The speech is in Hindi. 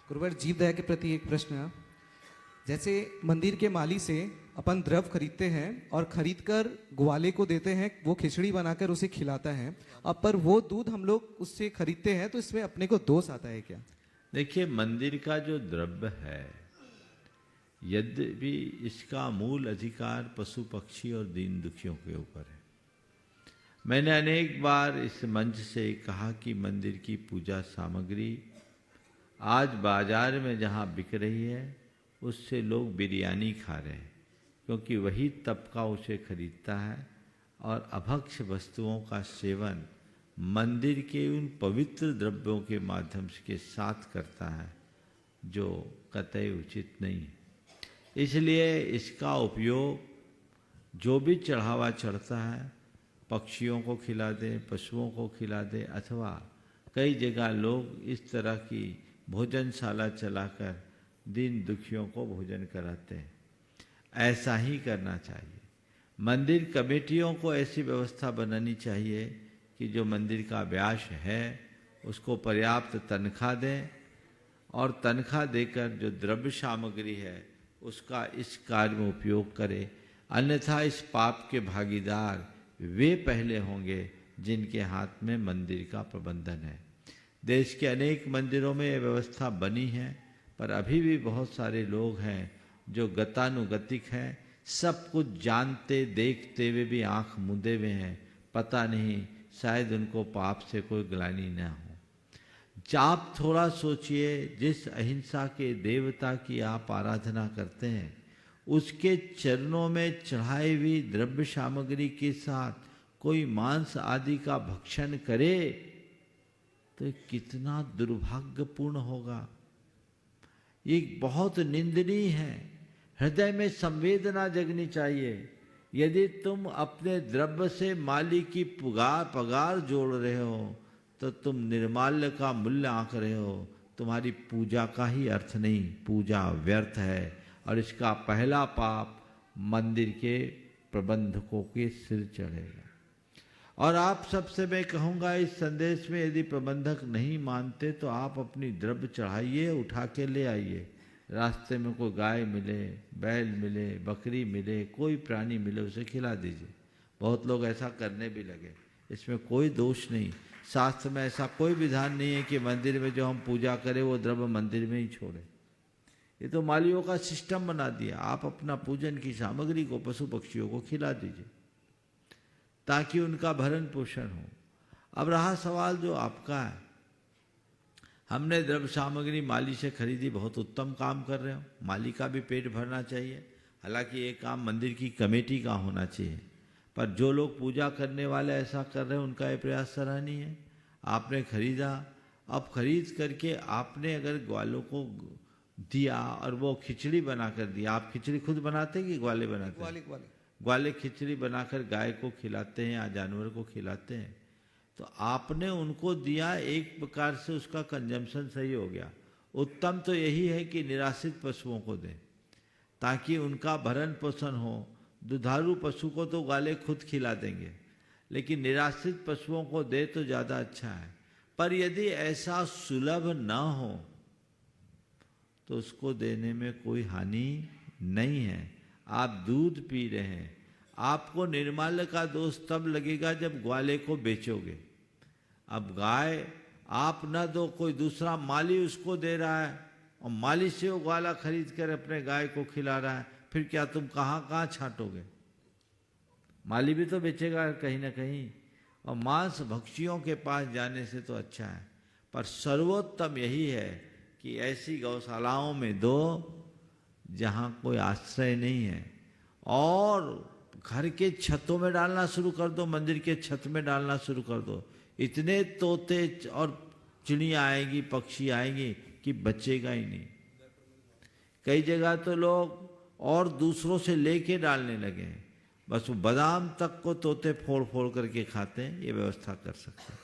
गुरुवर जीव दया के प्रति एक प्रश्न है। जैसे मंदिर के माली से अपन द्रव्य खरीदते हैं और खरीदकर ग्वाले को देते हैं, वो खिचड़ी बनाकर उसे खिलाता है। अब पर वो दूध हम लोग उससे खरीदते हैं, तो इसमें अपने को दोष आता है क्या? देखिए, मंदिर का जो द्रव्य है, यद्यपि इसका मूल अधिकार पशु पक्षी और दीन दुखियों के ऊपर है। मैंने अनेक बार इस मंच से कहा कि मंदिर की पूजा सामग्री आज बाजार में जहाँ बिक रही है उससे लोग बिरयानी खा रहे हैं, क्योंकि वही तबका उसे खरीदता है और अभक्ष्य वस्तुओं का सेवन मंदिर के उन पवित्र द्रव्यों के माध्यम के साथ करता है, जो कतई उचित नहीं है। इसलिए इसका उपयोग जो भी चढ़ावा चढ़ता है, पक्षियों को खिला दे, पशुओं को खिला दे, अथवा कई जगह लोग इस तरह की भोजनशाला चलाकर दीन दुखियों को भोजन कराते हैं, ऐसा ही करना चाहिए। मंदिर कमेटियों को ऐसी व्यवस्था बनानी चाहिए कि जो मंदिर का व्यास है उसको पर्याप्त तनख्वाह दें और तनख्वाह देकर जो द्रव्य सामग्री है उसका इस कार्य में उपयोग करे। अन्यथा इस पाप के भागीदार वे पहले होंगे जिनके हाथ में मंदिर का प्रबंधन है। देश के अनेक मंदिरों में ये व्यवस्था बनी है, पर अभी भी बहुत सारे लोग हैं जो गतानुगतिक हैं, सब कुछ जानते देखते हुए भी आंख मूंदे हुए हैं। पता नहीं, शायद उनको पाप से कोई ग्लानि न हो। आप थोड़ा सोचिए, जिस अहिंसा के देवता की आप आराधना करते हैं उसके चरणों में चढ़ाई हुई द्रव्य सामग्री के साथ कोई मांस आदि का भक्षण करे तो कितना दुर्भाग्यपूर्ण होगा। ये बहुत निंदनीय है। हृदय में संवेदना जगनी चाहिए। यदि तुम अपने द्रव्य से माली की पगार जोड़ रहे हो तो तुम निर्माल्य का मूल्य आंक रहे हो। तुम्हारी पूजा का ही अर्थ नहीं, पूजा व्यर्थ है और इसका पहला पाप मंदिर के प्रबंधकों के सिर चढ़ेगा। और आप सबसे मैं कहूँगा, इस संदेश में यदि प्रबंधक नहीं मानते तो आप अपनी द्रव्य चढ़ाइए, उठा के ले आइए। रास्ते में कोई गाय मिले, बैल मिले, बकरी मिले, कोई प्राणी मिले, उसे खिला दीजिए। बहुत लोग ऐसा करने भी लगे, इसमें कोई दोष नहीं। शास्त्र में ऐसा कोई विधान नहीं है कि मंदिर में जो हम पूजा करें वो द्रव्य मंदिर में ही छोड़े। ये तो मालियों का सिस्टम बना दिया। आप अपना पूजन की सामग्री को पशु पक्षियों को खिला दीजिए ताकि उनका भरण पोषण हो। अब रहा सवाल जो आपका है, हमने द्रव्य सामग्री माली से खरीदी, बहुत उत्तम काम कर रहे हो, माली का भी पेट भरना चाहिए। हालांकि ये काम मंदिर की कमेटी का होना चाहिए, पर जो लोग पूजा करने वाले ऐसा कर रहे हैं उनका ये प्रयास सराहनीय है। आपने खरीदा, अब खरीद करके आपने अगर ग्वालों को दिया और वो खिचड़ी बनाकर दिया। आप खिचड़ी खुद बनाते हैं कि ग्वाले बनाते हैं? ग्वाले खिचड़ी बनाकर गाय को खिलाते हैं या जानवर को खिलाते हैं, तो आपने उनको दिया, एक प्रकार से उसका कंजम्पशन सही हो गया। उत्तम तो यही है कि निराश्रित पशुओं को दें ताकि उनका भरण पोषण हो। दुधारू पशु को तो ग्वाले खुद खिला देंगे, लेकिन निराश्रित पशुओं को दे तो ज़्यादा अच्छा है। पर यदि ऐसा सुलभ न हो तो उसको देने में कोई हानि नहीं है। आप दूध पी रहे हैं, आपको निर्माल्य का दोष तब लगेगा जब ग्वाले को बेचोगे। अब गाय आप न दो, कोई दूसरा माली उसको दे रहा है और माली से वो ग्वाला खरीद कर अपने गाय को खिला रहा है, फिर क्या तुम कहाँ छांटोगे? माली भी तो बेचेगा कहीं ना कहीं। और मांस भक्षियों के पास जाने से तो अच्छा है, पर सर्वोत्तम यही है कि ऐसी गौशालाओं में दो जहाँ कोई आश्रय नहीं है, और घर के छतों में डालना शुरू कर दो, मंदिर के छत में डालना शुरू कर दो। इतने तोते और चिड़िया आएंगी, पक्षी आएंगी कि बचेगा ही नहीं। कई जगह तो लोग और दूसरों से लेके डालने लगे हैं, बस वो बादाम तक को तोते फोड़ फोड़ करके खाते हैं। ये व्यवस्था कर सकते हैं।